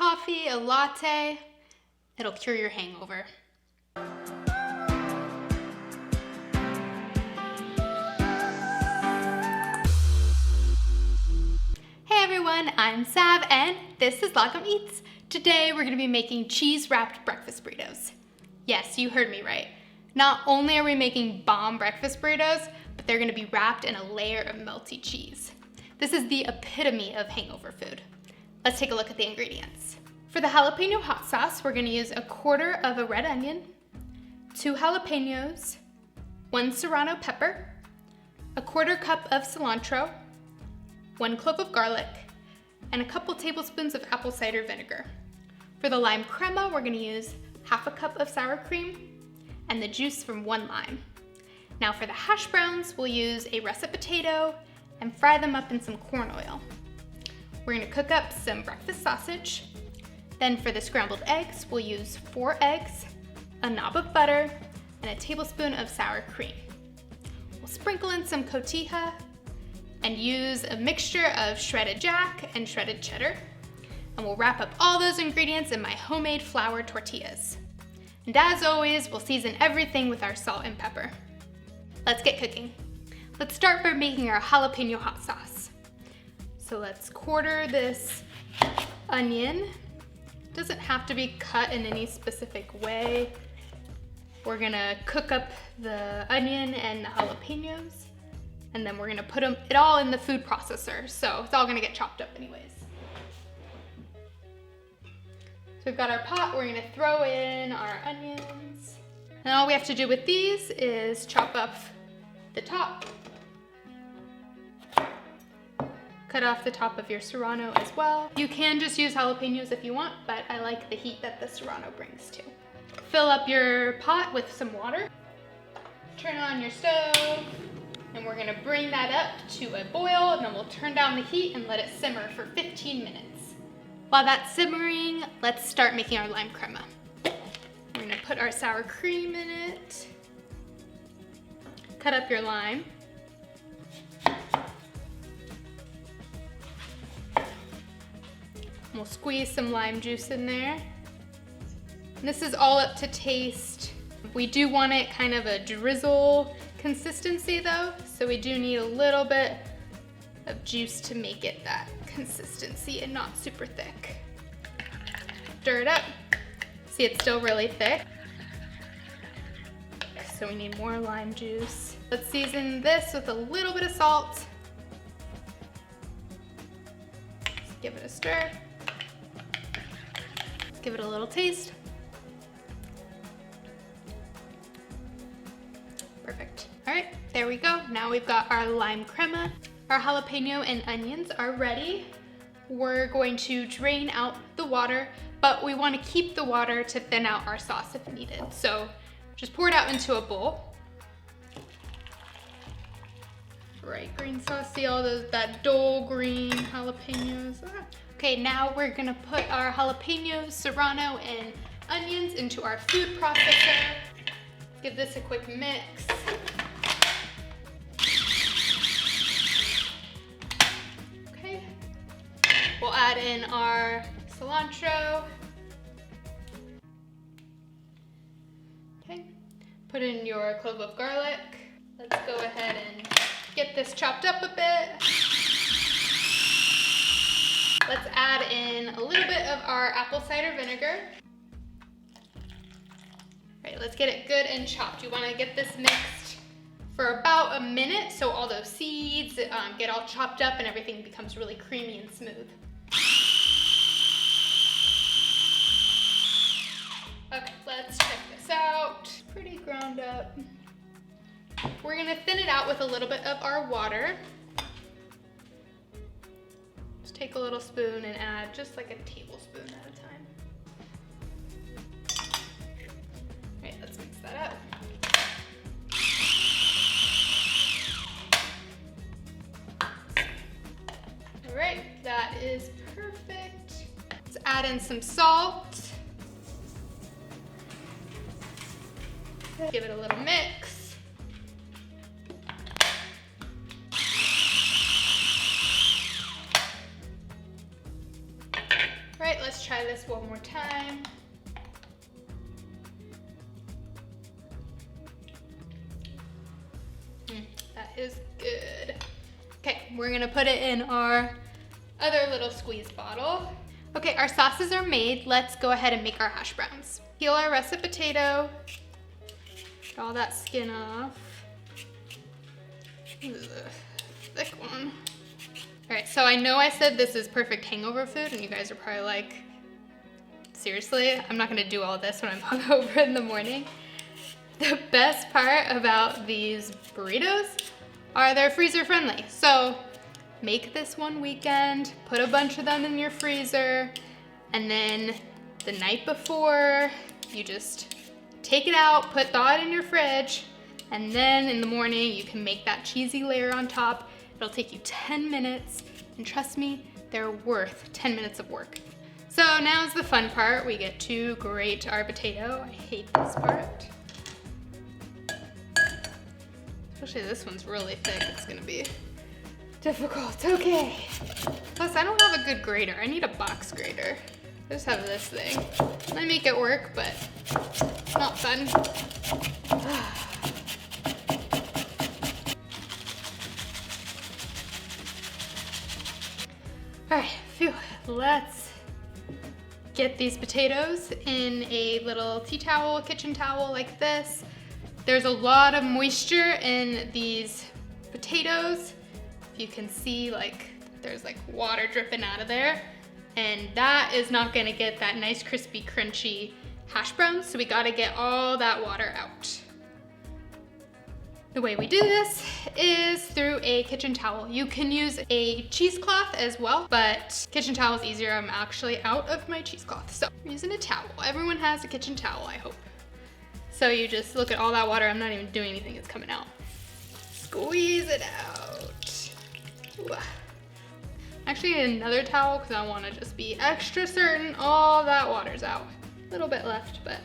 coffee, a latte. It'll cure your hangover. Hey everyone, I'm Sav and this is Lagom Eats. Today we're gonna be making cheese-wrapped breakfast burritos. Yes, you heard me right. Not only are we making bomb breakfast burritos, but they're gonna be wrapped in a layer of melty cheese. This is the epitome of hangover food. Let's take a look at the ingredients. For the jalapeno hot sauce, we're gonna use 1/4 of a red onion, 2 jalapenos, 1 serrano pepper, 1/4 cup of cilantro, 1 clove of garlic, and a couple tablespoons of apple cider vinegar. For the lime crema, we're gonna use 1/2 cup of sour cream and the juice from 1 lime. Now for the hash browns, we'll use a russet potato and fry them up in some corn oil. We're gonna cook up some breakfast sausage. Then for the scrambled eggs, we'll use 4 eggs, a knob of butter, and a tablespoon of sour cream. We'll sprinkle in some cotija and use a mixture of shredded jack and shredded cheddar. And we'll wrap up all those ingredients in my homemade flour tortillas. And as always, we'll season everything with our salt and pepper. Let's get cooking. Let's start by making our jalapeno hot sauce. So let's quarter this onion. Doesn't have to be cut in any specific way. We're gonna cook up the onion and the jalapenos, and then we're gonna put it all in the food processor, so it's all gonna get chopped up anyways. So we've got our pot, we're gonna throw in our onions. And all we have to do with these is chop up the top. Cut off the top of your serrano as well. You can just use jalapenos if you want, but I like the heat that the serrano brings too. Fill up your pot with some water. Turn on your stove, and we're gonna bring that up to a boil, and then we'll turn down the heat and let it simmer for 15 minutes. While that's simmering, let's start making our lime crema. We're gonna put our sour cream in it. Cut up your lime. We'll squeeze some lime juice in there. And this is all up to taste. We do want it kind of a drizzle consistency though, so we do need a little bit of juice to make it that consistency and not super thick. Stir it up. See, it's still really thick. So we need more lime juice. Let's season this with a little bit of salt. Just give it a stir. Give it a little taste. Perfect. All right, there we go. Now we've got our lime crema. Our jalapeno and onions are ready. We're going to drain out the water, but we want to keep the water to thin out our sauce if needed. So just pour it out into a bowl. Bright green sauce, see all that dull green jalapenos. Okay, now we're gonna put our jalapenos, serrano, and onions into our food processor. Give this a quick mix. Okay, we'll add in our cilantro. Okay, put in your clove of garlic. Let's go ahead and get this chopped up a bit. Let's add in a little bit of our apple cider vinegar. All right, let's get it good and chopped. You wanna get this mixed for about a minute so all those seeds get all chopped up and everything becomes really creamy and smooth. Okay, let's check this out. Pretty ground up. We're gonna thin it out with a little bit of our water. Just take a little spoon and add just like a tablespoon at a time. All right, let's mix that up. All right, that is perfect. Let's add in some salt. Give it a little mix. All right, let's try this one more time. That is good. Okay, we're gonna put it in our other little squeeze bottle. Okay, our sauces are made. Let's go ahead and make our hash browns. Peel our russet potato. Get all that skin off. Ugh, thick one. All right, so I know I said this is perfect hangover food, and you guys are probably like, seriously? I'm not gonna do all this when I'm hungover in the morning. The best part about these burritos are they're freezer friendly. So make this one weekend, put a bunch of them in your freezer, and then the night before, you just take it out, thaw it in your fridge, and then in the morning, you can make that cheesy layer on top. It'll take you 10 minutes, and trust me, they're worth 10 minutes of work. So now's the fun part. We get to grate our potato. I hate this part. Especially this one's really thick. It's gonna be difficult. Okay. Plus, I don't have a good grater. I need a box grater. I just have this thing. I make it work, but not fun. All right, phew. Let's get these potatoes in a little tea towel, kitchen towel like this. There's a lot of moisture in these potatoes. You can see like there's like water dripping out of there, and that is not gonna get that nice crispy crunchy hash browns, so we gotta get all that water out. The way we do this is through a kitchen towel. You can use a cheesecloth as well, but kitchen towel is easier. I'm actually out of my cheesecloth, so I'm using a towel. Everyone has a kitchen towel, I hope. So you just look at all that water. I'm not even doing anything, it's coming out. Squeeze it out. Ooh. Actually, I need another towel because I want to just be extra certain all that water's out. A little bit left, but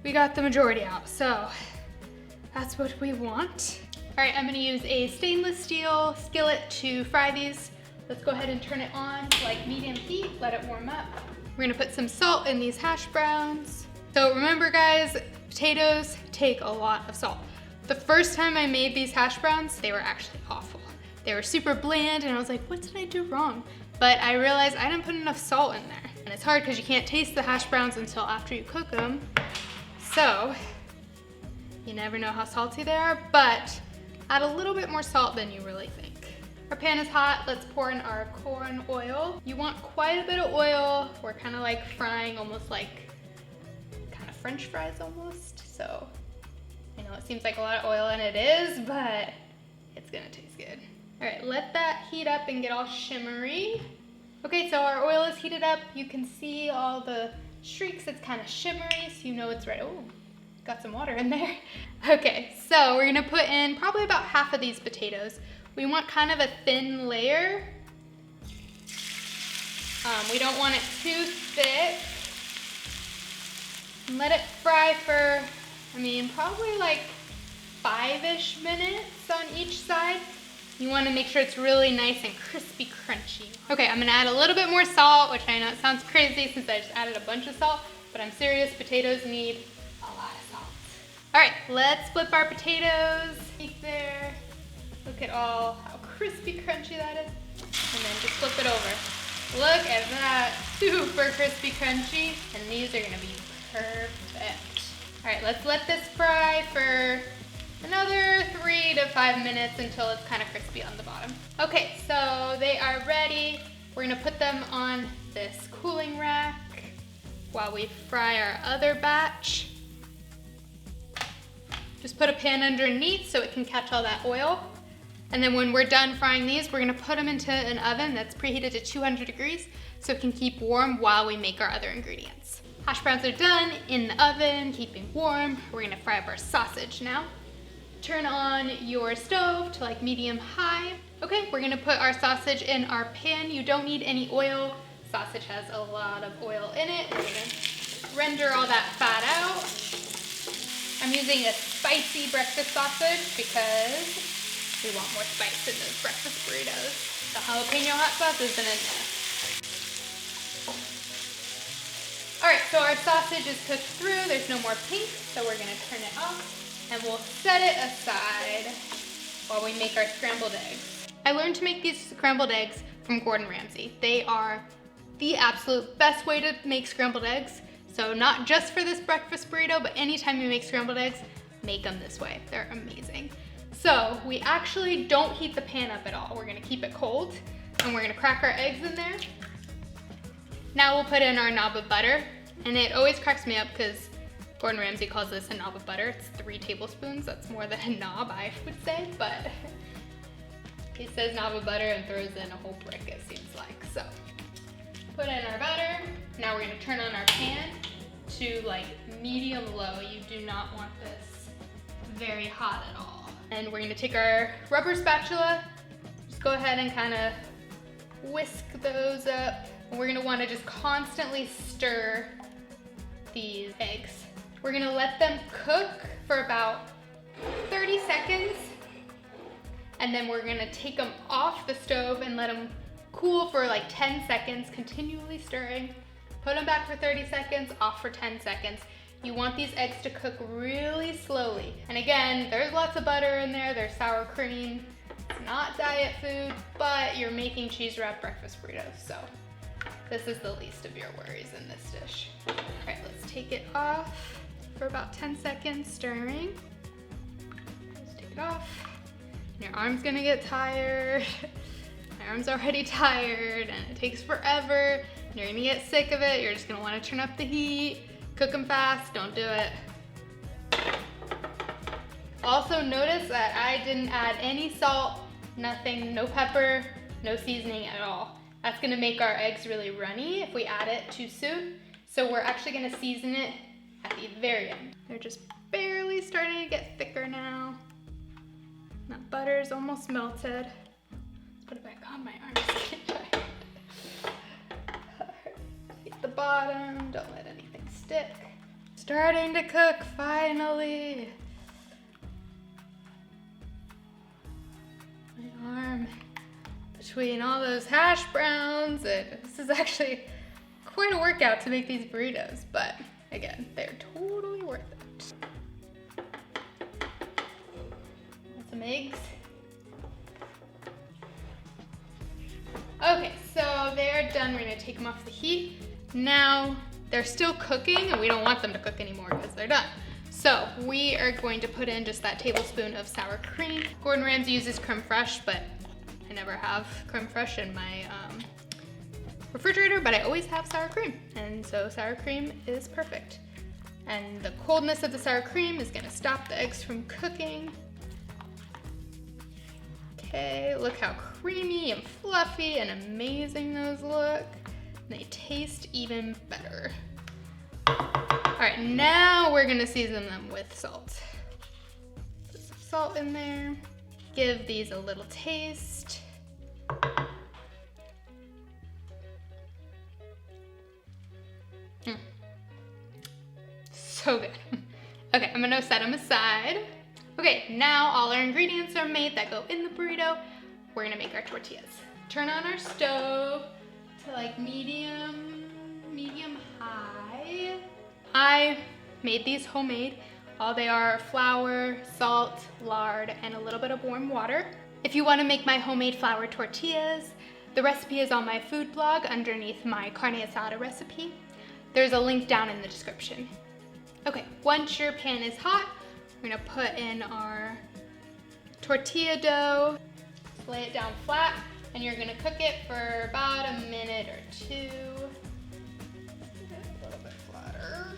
we got the majority out, so that's what we want. All right, I'm gonna use a stainless steel skillet to fry these. Let's go ahead and turn it on to like medium heat, let it warm up. We're gonna put some salt in these hash browns. So remember guys, potatoes take a lot of salt. The first time I made these hash browns, they were actually awful. They were super bland and I was like, what did I do wrong? But I realized I didn't put enough salt in there. And it's hard because you can't taste the hash browns until after you cook them. So, you never know how salty they are, but add a little bit more salt than you really think. Our pan is hot, let's pour in our corn oil. You want quite a bit of oil. We're kind of like frying almost like kind of French fries almost. So I know it seems like a lot of oil and it is, but it's gonna taste good. All right, let that heat up and get all shimmery. Okay, so our oil is heated up. You can see all the streaks, it's kind of shimmery, so you know it's ready. Oh, got some water in there. Okay, so we're gonna put in probably about half of these potatoes. We want kind of a thin layer. We don't want it too thick. And let it fry for, probably like 5-ish minutes on each side. You want to make sure it's really nice and crispy crunchy. Okay, I'm gonna add a little bit more salt, which I know it sounds crazy since I just added a bunch of salt, but I'm serious, potatoes need a lot of salt. All right, let's flip our potatoes. Right there. Look at how crispy crunchy that is. And then just flip it over. Look at that, super crispy crunchy. And these are gonna be perfect. All right, let's let this fry for another 3 to 5 minutes until it's kind of crispy on the bottom. Okay, so they are ready. We're gonna put them on this cooling rack while we fry our other batch. Just put a pan underneath so it can catch all that oil. And then when we're done frying these, we're gonna put them into an oven that's preheated to 200 degrees so it can keep warm while we make our other ingredients. Hash browns are done in the oven, keeping warm. We're gonna fry up our sausage now. Turn on your stove to like medium high. Okay, we're gonna put our sausage in our pan. You don't need any oil. Sausage has a lot of oil in it. We're gonna render all that fat out. I'm using a spicy breakfast sausage because we want more spice in those breakfast burritos. The jalapeno hot sauce isn't enough. sausage is cooked through, there's no more pink, so we're gonna turn it off and we'll set it aside while we make our scrambled eggs. I learned to make these scrambled eggs from Gordon Ramsay. They are the absolute best way to make scrambled eggs. So not just for this breakfast burrito, but anytime you make scrambled eggs, make them this way. They're amazing. So we actually don't heat the pan up at all. We're gonna keep it cold and we're gonna crack our eggs in there. Now we'll put in our knob of butter, and it always cracks me up because Gordon Ramsay calls this a knob of butter. It's 3 tablespoons. That's more than a knob, I would say, but he says knob of butter and throws in a whole brick, it seems like. So put in our butter. Now we're gonna turn on our pan to like medium low. You do not want this very hot at all. And we're gonna take our rubber spatula, just go ahead and kind of whisk those up. And we're gonna wanna just constantly stir these eggs. We're gonna let them cook for about 30 seconds. And then we're gonna take them off the stove and let them cool for like 10 seconds, continually stirring. Put them back for 30 seconds, off for 10 seconds. You want these eggs to cook really slowly. And again, there's lots of butter in there, there's sour cream. It's not diet food, but you're making cheese wrapped breakfast burritos, so this is the least of your worries in this dish. All right, let's take it off for about 10 seconds, stirring. Just take it off. Your arm's gonna get tired. My arm's already tired and it takes forever. You're gonna get sick of it. You're just gonna wanna turn up the heat, cook them fast, don't do it. Also notice that I didn't add any salt, nothing, no pepper, no seasoning at all. That's gonna make our eggs really runny if we add it too soon. So we're actually gonna season it at the very end. They're just barely starting to get thicker now. That butter is almost melted. Let's put it back on, my arms get tired. Hit the bottom, don't let anything stick. Starting to cook, finally. My arm between all those hash browns, and this is actually quite a workout to make these burritos, but again, they're totally worth it. Want some eggs? Okay, so they're done. We're gonna take them off the heat. Now they're still cooking and we don't want them to cook anymore because they're done. So we are going to put in just that tablespoon of sour cream. Gordon Ramsay uses creme fraiche, but I never have creme fraiche in my refrigerator, but I always have sour cream. And so sour cream is perfect. And the coldness of the sour cream is gonna stop the eggs from cooking. Okay, look how creamy and fluffy and amazing those look. And they taste even better. All right, now we're gonna season them with salt. Put some salt in there. Give these a little taste. So good. Okay, I'm gonna set them aside. Okay, now all our ingredients are made that go in the burrito. We're gonna make our tortillas. Turn on our stove to like medium high. I made these homemade. All they are flour, salt, lard, and a little bit of warm water. If you wanna make my homemade flour tortillas, the recipe is on my food blog underneath my carne asada recipe. There's a link down in the description. Okay, once your pan is hot, we're gonna put in our tortilla dough, lay it down flat, and you're gonna cook it for about a minute or two. A little bit flatter.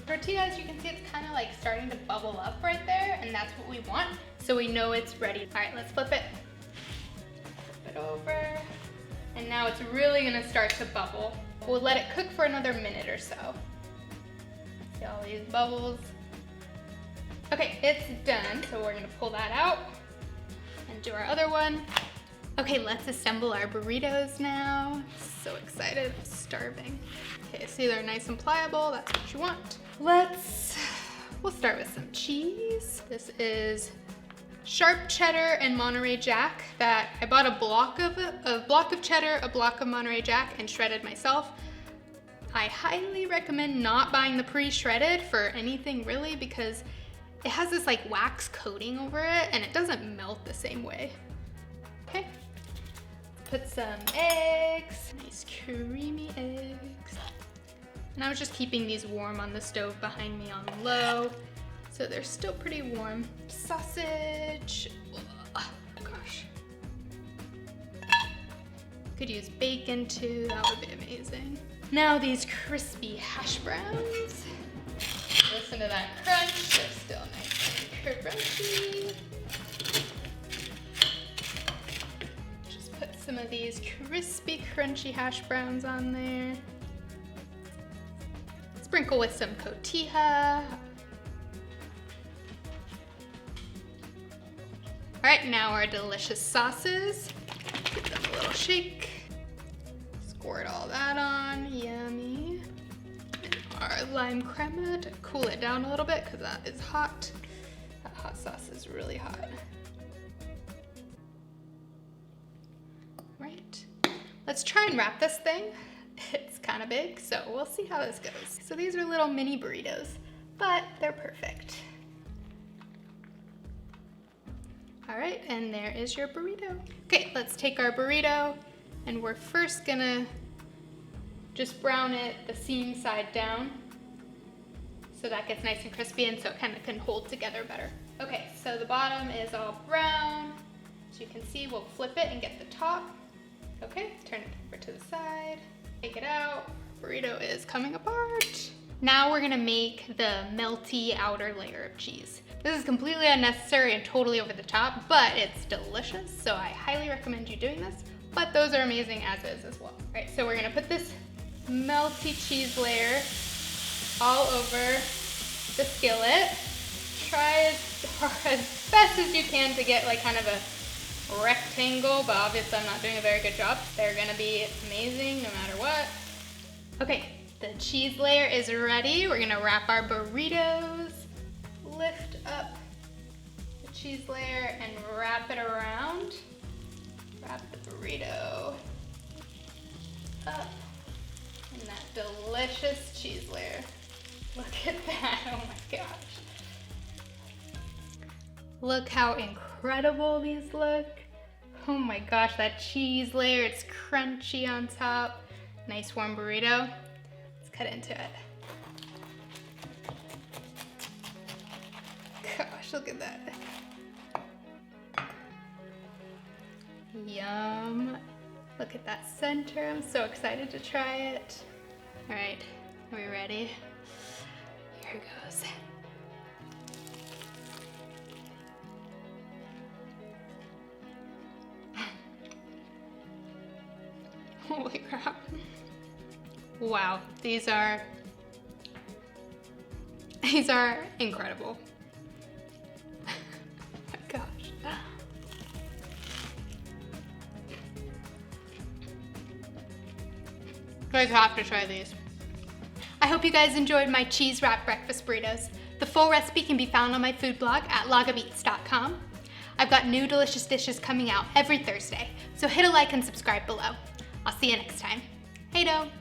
Tortillas, you can see it's kind of like starting to bubble up right there, and that's what we want, so we know it's ready. All right, let's flip it. Flip it over, and now it's really gonna start to bubble. We'll let it cook for another minute or so. See all these bubbles? Okay, it's done, so we're gonna pull that out and do our other one. Okay, let's assemble our burritos now. So excited, I'm starving. Okay, see they're nice and pliable, that's what you want. We'll start with some cheese. This is sharp cheddar and Monterey Jack that I bought a block of cheddar, a block of Monterey Jack, and shredded myself. I highly recommend not buying the pre-shredded for anything really, because it has this like wax coating over it and it doesn't melt the same way. Okay, put some eggs, nice creamy eggs. And I was just keeping these warm on the stove behind me on low, so they're still pretty warm. Sausage, oh gosh. Could use bacon too, that would be amazing. Now these crispy hash browns. Listen to that crunch, they're still nice and crunchy. Just put some of these crispy, crunchy hash browns on there. Sprinkle with some cotija. All right, now our delicious sauces. Give them a little shake. Squirt all that on, yummy. And our lime crema to cool it down a little bit because that is hot. That hot sauce is really hot. Right, let's try and wrap this thing. It's kind of big, so we'll see how this goes. So these are little mini burritos, but they're perfect. All right, and there is your burrito. Okay, let's take our burrito, and we're first gonna just brown it the seam side down so that gets nice and crispy and so it kind of can hold together better. Okay, so the bottom is all brown. As you can see, we'll flip it and get the top. Okay, turn it over to the side. Take it out. Burrito is coming apart. Now we're gonna make the melty outer layer of cheese. This is completely unnecessary and totally over the top, but it's delicious, so I highly recommend you doing this. But those are amazing as is as well. All right, so we're gonna put this melty cheese layer all over the skillet. Try as best as you can to get like kind of a rectangle, but obviously I'm not doing a very good job. They're gonna be amazing no matter what. Okay, the cheese layer is ready. We're gonna wrap our burritos, lift up the cheese layer and wrap it around. Wrap the burrito up in that delicious cheese layer. Look at that, oh my gosh. Look how incredible these look. Oh my gosh, that cheese layer, it's crunchy on top. Nice warm burrito. Let's cut into it. Gosh, look at that. Yum. Look at that center. I'm so excited to try it. All right, are we ready? Here it goes. Holy crap. Wow, these are incredible. Oh my gosh. You guys have to try these. I hope you guys enjoyed my cheese wrapped breakfast burritos. The full recipe can be found on my food blog at logomeats.com. I've got new delicious dishes coming out every Thursday, so hit a like and subscribe below. I'll see you next time. Hey-do!